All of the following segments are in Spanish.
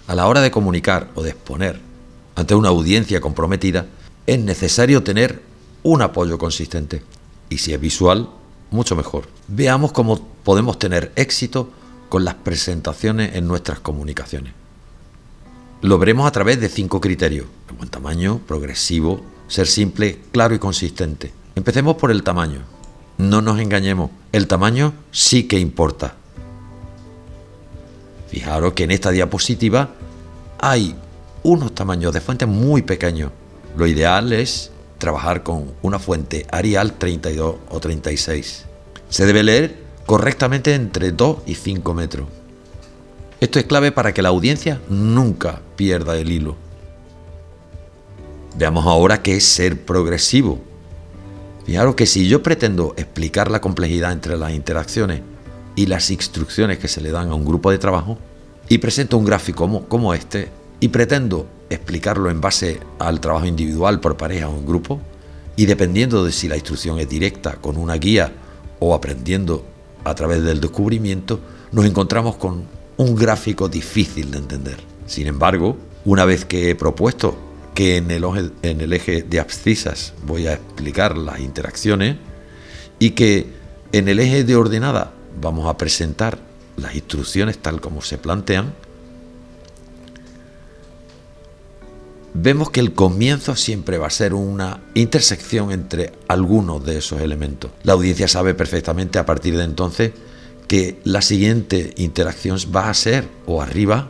A la hora de comunicar o de exponer ante una audiencia comprometida, es necesario tener un apoyo consistente. Y si es visual, mucho mejor. Veamos cómo podemos tener éxito con las presentaciones en nuestras comunicaciones. Lo veremos a través de 5 criterios: buen tamaño, progresivo, ser simple, claro y consistente. Empecemos por el tamaño. No nos engañemos, el tamaño sí que importa. Fijaros que en esta diapositiva hay unos tamaños de fuentes muy pequeños. Lo ideal es trabajar con una fuente Arial 32 o 36. Se debe leer correctamente entre 2 y 5 metros. Esto es clave para que la audiencia nunca pierda el hilo. Veamos ahora qué es ser progresivo. Fijaros que si yo pretendo explicar la complejidad entre las interacciones y las instrucciones que se le dan a un grupo de trabajo, y presento un gráfico como este, y pretendo explicarlo en base al trabajo individual, por pareja o en grupo, y dependiendo de si la instrucción es directa, con una guía o aprendiendo a través del descubrimiento, nos encontramos con un gráfico difícil de entender. Sin embargo, una vez que he propuesto que en el eje de abscisas voy a explicar las interacciones y que en el eje de ordenada vamos a presentar las instrucciones tal como se plantean, vemos que el comienzo siempre va a ser una intersección entre algunos de esos elementos. La audiencia sabe perfectamente a partir de entonces que la siguiente interacción va a ser o arriba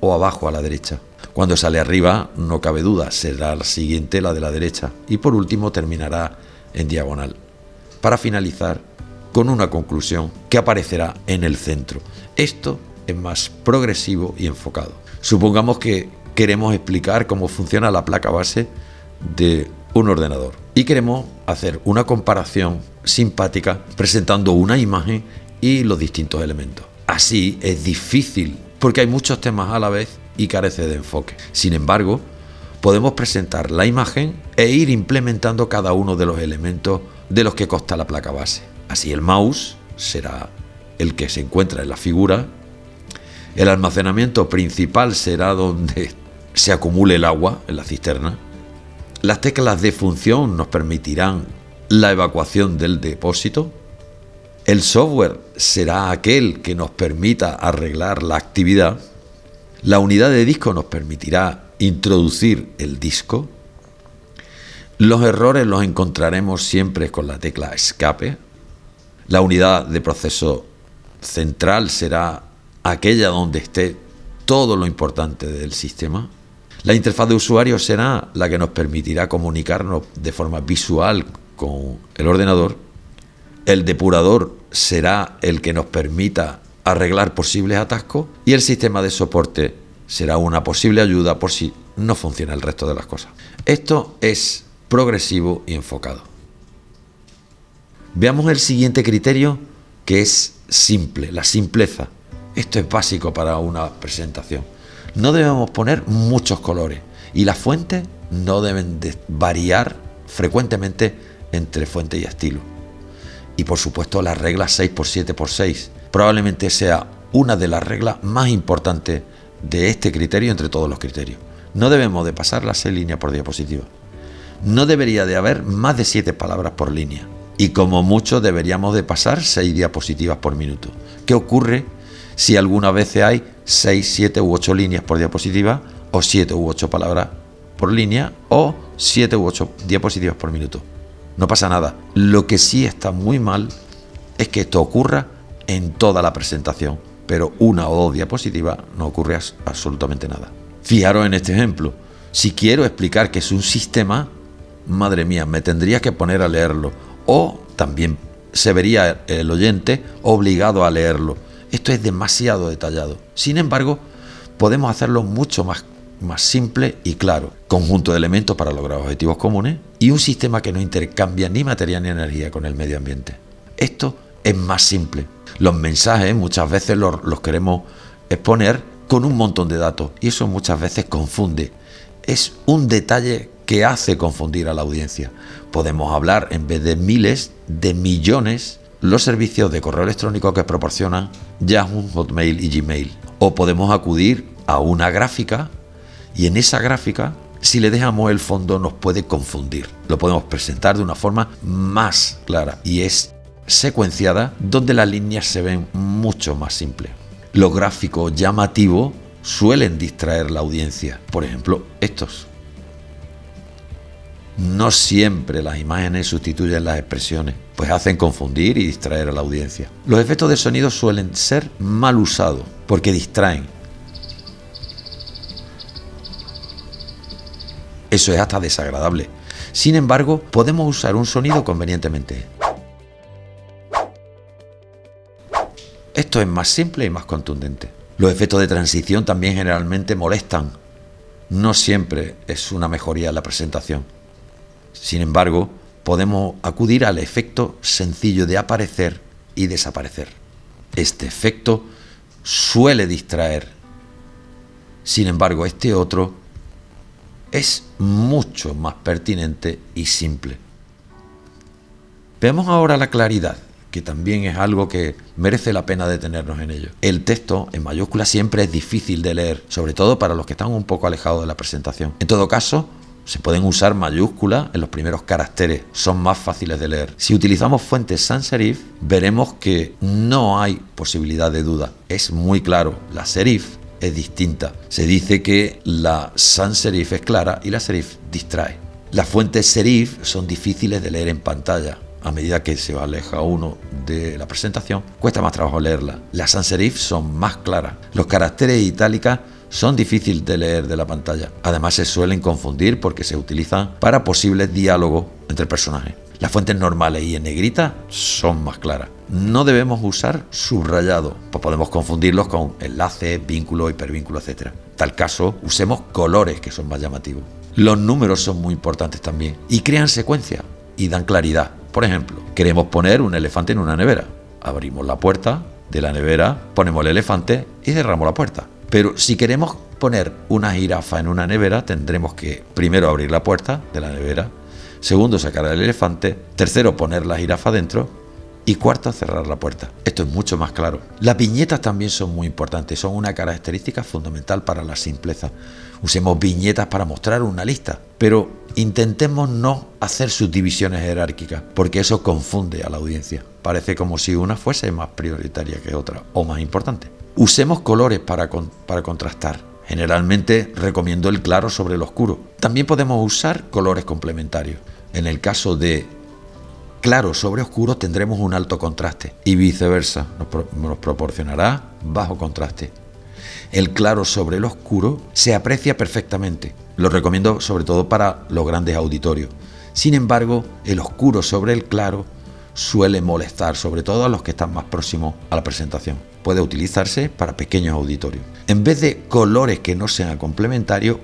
o abajo a la derecha. Cuando sale arriba, no cabe duda, será la siguiente, la de la derecha, y por último terminará en diagonal, para finalizar con una conclusión que aparecerá en el centro. Esto es más progresivo y enfocado. Supongamos que queremos explicar cómo funciona la placa base de un ordenador y queremos hacer una comparación simpática presentando una imagen y los distintos elementos. Así es difícil porque hay muchos temas a la vez y carece de enfoque. Sin embargo, podemos presentar la imagen e ir implementando cada uno de los elementos de los que consta la placa base. Así el mouse será el que se encuentra en la figura, el almacenamiento principal será donde se acumule el agua en la cisterna, las teclas de función nos permitirán la evacuación del depósito, el software será aquel que nos permita arreglar la actividad, la unidad de disco nos permitirá introducir el disco, los errores los encontraremos siempre con la tecla escape, la unidad de proceso central será aquella donde esté todo lo importante del sistema, la interfaz de usuario será la que nos permitirá comunicarnos de forma visual con el ordenador, el depurador será el que nos permita arreglar posibles atascos y el sistema de soporte será una posible ayuda por si no funciona el resto de las cosas. Esto es progresivo y enfocado. Veamos el siguiente criterio, que es simple, la simpleza. Esto es básico para una presentación. No debemos poner muchos colores y las fuentes no deben de variar frecuentemente entre fuente y estilo. Y por supuesto la regla 6x7x6 probablemente sea una de las reglas más importantes de este criterio entre todos los criterios. No debemos de pasar las 6 líneas por diapositiva. No debería de haber más de 7 palabras por línea. Y como mucho deberíamos de pasar 6 diapositivas por minuto. ¿Qué ocurre si algunas veces hay 6, 7 u 8 líneas por diapositiva o 7 u 8 palabras por línea o 7 u 8 diapositivas por minuto? No pasa nada. Lo que sí está muy mal es que esto ocurra en toda la presentación, pero 1 o 2 diapositivas no ocurre absolutamente nada. Fijaros en este ejemplo. Si quiero explicar que es un sistema, madre mía, me tendría que poner a leerlo o también se vería el oyente obligado a leerlo. Esto es demasiado detallado. Sin embargo, podemos hacerlo mucho más simple y claro. Conjunto de elementos para lograr objetivos comunes y un sistema que no intercambia ni materia ni energía con el medio ambiente. Esto es más simple. Los mensajes muchas veces los queremos exponer con un montón de datos y eso muchas veces confunde. Es un detalle que hace confundir a la audiencia. Podemos hablar en vez de miles, de millones, los servicios de correo electrónico que proporcionan Yahoo, Hotmail y Gmail. O podemos acudir a una gráfica y en esa gráfica, si le dejamos el fondo, nos puede confundir. Lo podemos presentar de una forma más clara y es secuenciada, donde las líneas se ven mucho más simples. Los gráficos llamativos suelen distraer la audiencia. Por ejemplo, estos. No siempre las imágenes sustituyen las expresiones, pues hacen confundir y distraer a la audiencia. Los efectos de sonido suelen ser mal usados porque distraen. Eso es hasta desagradable. Sin embargo, podemos usar un sonido convenientemente. Esto es más simple y más contundente. Los efectos de transición también generalmente molestan. No siempre es una mejoría en la presentación. Sin embargo, podemos acudir al efecto sencillo de aparecer y desaparecer. Este efecto suele distraer. Sin embargo, este otro es mucho más pertinente y simple. Veamos ahora la claridad, que también es algo que merece la pena detenernos en ello. El texto en mayúsculas siempre es difícil de leer, sobre todo para los que están un poco alejados de la presentación. En todo caso, se pueden usar mayúsculas en los primeros caracteres, son más fáciles de leer. Si utilizamos fuentes sans serif, veremos que no hay posibilidad de duda. Es muy claro, la serif es distinta. Se dice que la sans serif es clara y la serif distrae. Las fuentes serif son difíciles de leer en pantalla. A medida que se aleja uno de la presentación, cuesta más trabajo leerla. Las sans serif son más claras. Los caracteres itálicas son difíciles de leer de la pantalla. Además, se suelen confundir porque se utilizan para posibles diálogos entre personajes. Las fuentes normales y en negrita son más claras. No debemos usar subrayado, pues podemos confundirlos con enlaces, vínculos, hipervínculos, etc. En tal caso, usemos colores que son más llamativos. Los números son muy importantes también y crean secuencia y dan claridad. Por ejemplo, queremos poner un elefante en una nevera. Abrimos la puerta de la nevera, ponemos el elefante y cerramos la puerta. Pero si queremos poner una jirafa en una nevera, tendremos que primero abrir la puerta de la nevera, segundo sacar el elefante, tercero poner la jirafa dentro y cuarto cerrar la puerta. Esto es mucho más claro. Las viñetas también son muy importantes, son una característica fundamental para la simpleza. Usemos viñetas para mostrar una lista, pero intentemos no hacer subdivisiones jerárquicas, porque eso confunde a la audiencia. Parece como si una fuese más prioritaria que otra o más importante. Usemos colores para contrastar. Generalmente recomiendo el claro sobre el oscuro. También podemos usar colores complementarios. En el caso de claro sobre oscuro tendremos un alto contraste y viceversa, nos proporcionará bajo contraste. El claro sobre el oscuro se aprecia perfectamente. Lo recomiendo sobre todo para los grandes auditorios. Sin embargo, el oscuro sobre el claro suele molestar, sobre todo a los que están más próximos a la presentación. Puede utilizarse para pequeños auditorios. En vez de colores que no sean complementarios,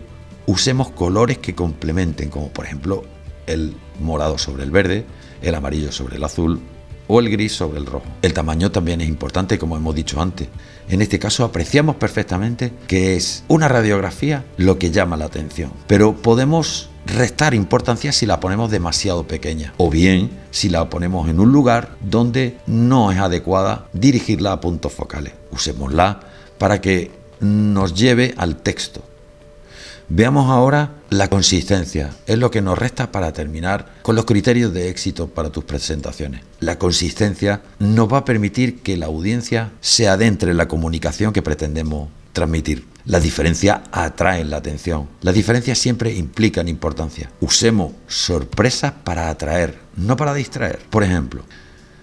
usemos colores que complementen, como por ejemplo el morado sobre el verde, el amarillo sobre el azul o el gris sobre el rojo. El tamaño también es importante, como hemos dicho antes. En este caso apreciamos perfectamente que es una radiografía lo que llama la atención, pero podemos restar importancia si la ponemos demasiado pequeña o bien si la ponemos en un lugar donde no es adecuada dirigirla a puntos focales. Usémosla para que nos lleve al texto. Veamos ahora la consistencia, es lo que nos resta para terminar con los criterios de éxito para tus presentaciones. La consistencia nos va a permitir que la audiencia se adentre en la comunicación que pretendemos transmitir. Las diferencias atraen la atención. Las diferencias siempre implican importancia. Usemos sorpresas para atraer, no para distraer. Por ejemplo,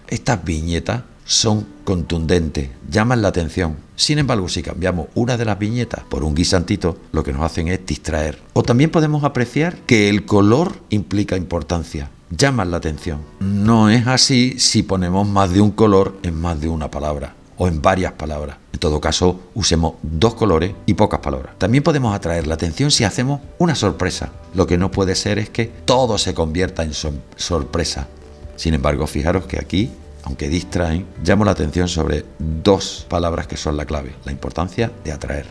estas viñetas son contundentes, llaman la atención. Sin embargo, si cambiamos una de las viñetas por un guisantito, lo que nos hacen es distraer. O también podemos apreciar que el color implica importancia, llaman la atención. No es así si ponemos más de un color en más de una palabra o en varias palabras. En todo caso, usemos dos colores y pocas palabras. También podemos atraer la atención si hacemos una sorpresa. Lo que no puede ser es que todo se convierta en sorpresa. Sin embargo, fijaros que aquí, aunque distraen, llamo la atención sobre dos palabras que son la clave, la importancia de atraer.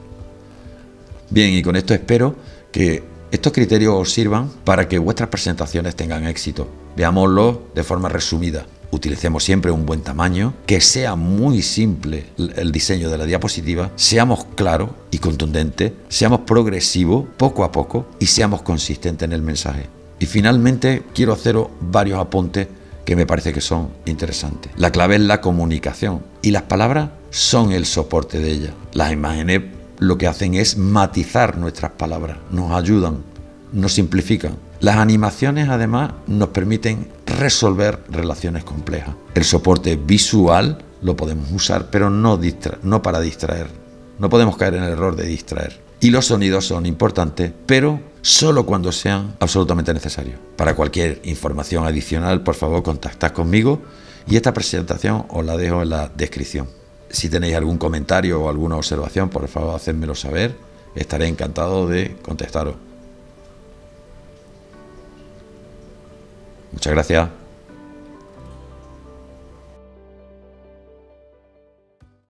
Bien, y con esto espero que Estos criterios os sirvan para que vuestras presentaciones tengan éxito. Veámoslo de forma resumida. Utilicemos siempre un buen tamaño, que sea muy simple el diseño de la diapositiva, seamos claros y contundentes, seamos progresivos poco a poco y seamos consistentes en el mensaje. Y finalmente quiero haceros varios apuntes que me parece que son interesantes. La clave es la comunicación y las palabras son el soporte de ella. Las imágenes lo que hacen es matizar nuestras palabras, nos ayudan, nos simplifican. Las animaciones además nos permiten resolver relaciones complejas. El soporte visual lo podemos usar, pero no para distraer. No podemos caer en el error de distraer. Y los sonidos son importantes, pero solo cuando sean absolutamente necesarios. Para cualquier información adicional, por favor, contactad conmigo y esta presentación os la dejo en la descripción. Si tenéis algún comentario o alguna observación, por favor, hacedmelo saber. Estaré encantado de contestaros. Muchas gracias.